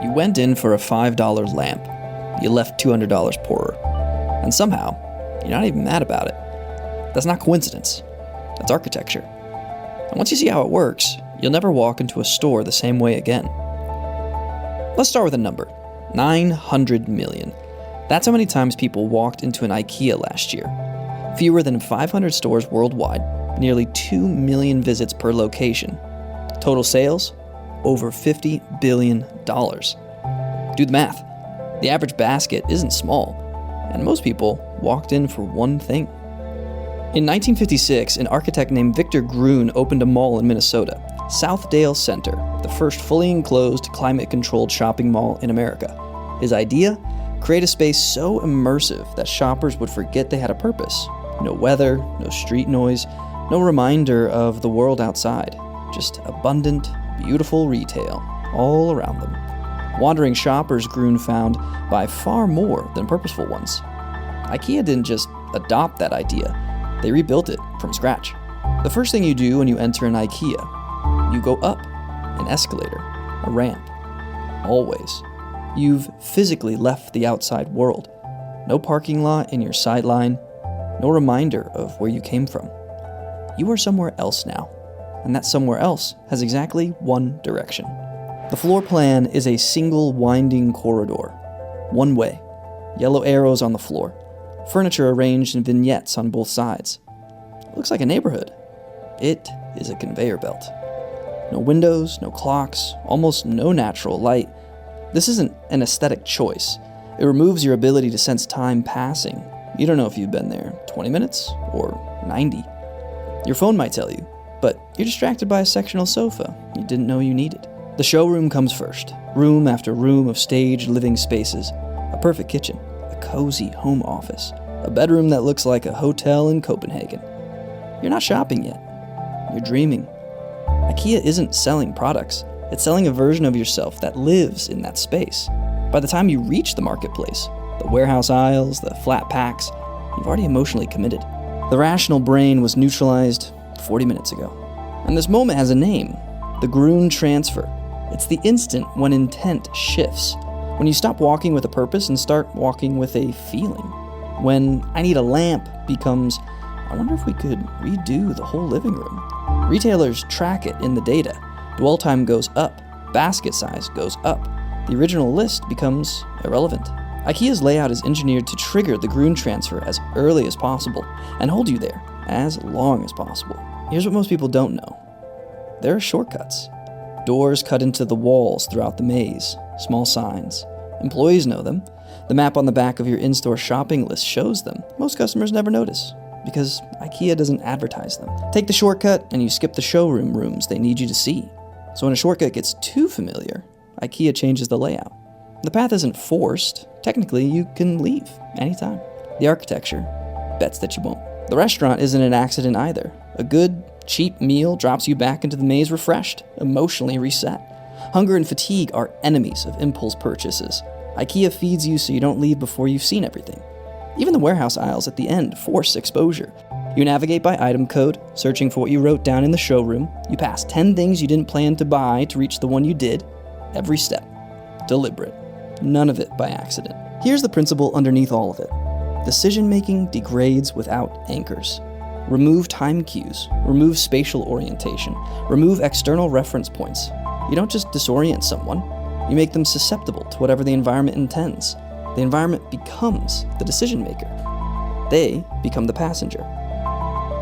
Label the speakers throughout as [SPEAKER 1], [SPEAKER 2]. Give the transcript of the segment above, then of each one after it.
[SPEAKER 1] You went in for a $5 lamp. You left $200 poorer. And somehow, you're not even mad about it. That's not coincidence. That's architecture. And once you see how it works, you'll never walk into a store the same way again. Let's start with a number. 900 million. That's how many times people walked into an IKEA last year. Fewer than 500 stores worldwide, nearly 2 million visits per location. Total sales? Over $50 billion. Do the math. The average basket isn't small, and most people walked in for one thing. In 1956, an architect named Victor Gruen opened a mall in Minnesota, Southdale Center, the first fully enclosed, climate-controlled shopping mall in America. His idea? Create a space so immersive that shoppers would forget they had a purpose. No weather, no street noise, no reminder of the world outside. Just abundant, beautiful retail all around them. Wandering shoppers, Gruen found, buy far more than purposeful ones. IKEA didn't just adopt that idea, they rebuilt it from scratch. The first thing you do when you enter an IKEA, you go up an escalator, a ramp. Always. You've physically left the outside world. No parking lot in your sideline, no reminder of where you came from. You are somewhere else now, and that somewhere else has exactly one direction. The floor plan is a single winding corridor, one way, yellow arrows on the floor, furniture arranged in vignettes on both sides. It looks like a neighborhood. It is a conveyor belt. No windows, no clocks, almost no natural light. This isn't an aesthetic choice. It removes your ability to sense time passing. You don't know if you've been there 20 minutes or 90. Your phone might tell you, but you're distracted by a sectional sofa you didn't know you needed. The showroom comes first, room after room of staged living spaces, a perfect kitchen, a cozy home office, a bedroom that looks like a hotel in Copenhagen. You're not shopping yet. You're dreaming. IKEA isn't selling products. It's selling a version of yourself that lives in that space. By the time you reach the marketplace, the warehouse aisles, the flat packs, you've already emotionally committed. The rational brain was neutralized 40 minutes ago. And this moment has a name, the Gruen transfer. It's the instant when intent shifts, when you stop walking with a purpose and start walking with a feeling. When I need a lamp becomes, I wonder if we could redo the whole living room. Retailers track it in the data. Dwell time goes up, basket size goes up. The original list becomes irrelevant. IKEA's layout is engineered to trigger the Gruen transfer as early as possible and hold you there as long as possible. Here's what most people don't know. There are shortcuts. Doors cut into the walls throughout the maze, small signs. Employees know them. The map on the back of your in-store shopping list shows them. Most customers never notice, because IKEA doesn't advertise them. Take the shortcut and you skip the showroom rooms they need you to see. So when a shortcut gets too familiar, IKEA changes the layout. The path isn't forced. Technically, you can leave anytime. The architecture bets that you won't. The restaurant isn't an accident either. A good, cheap meal drops you back into the maze refreshed, emotionally reset. Hunger and fatigue are enemies of impulse purchases. IKEA feeds you so you don't leave before you've seen everything. Even the warehouse aisles at the end force exposure. You navigate by item code, searching for what you wrote down in the showroom. You pass 10 things you didn't plan to buy to reach the one you did. Every step. Deliberate. None of it by accident. Here's the principle underneath all of it. Decision-making degrades without anchors. Remove time cues. Remove spatial orientation. Remove external reference points. You don't just disorient someone. You make them susceptible to whatever the environment intends. The environment becomes the decision maker. They become the passenger.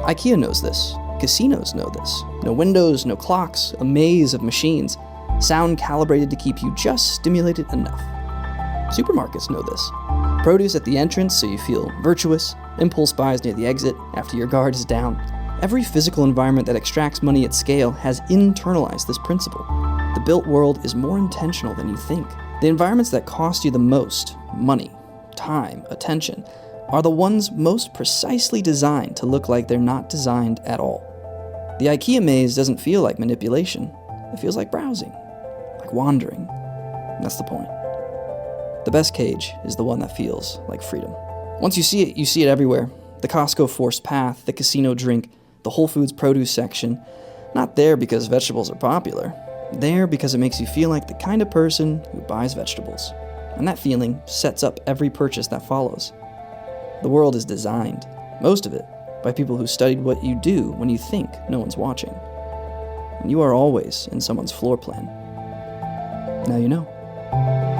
[SPEAKER 1] IKEA knows this. Casinos know this. No windows, no clocks, a maze of machines. Sound calibrated to keep you just stimulated enough. Supermarkets know this. Produce at the entrance so you feel virtuous. Impulse buys near the exit after your guard is down. Every physical environment that extracts money at scale has internalized this principle. The built world is more intentional than you think. The environments that cost you the most, money, time, attention, are the ones most precisely designed to look like they're not designed at all. The IKEA maze doesn't feel like manipulation. It feels like browsing, like wandering. And that's the point. The best cage is the one that feels like freedom. Once you see it everywhere. The Costco forced path, the casino drink, the Whole Foods produce section. Not there because vegetables are popular. There because it makes you feel like the kind of person who buys vegetables. And that feeling sets up every purchase that follows. The world is designed, most of it, by people who studied what you do when you think no one's watching. And you are always in someone's floor plan. Now you know.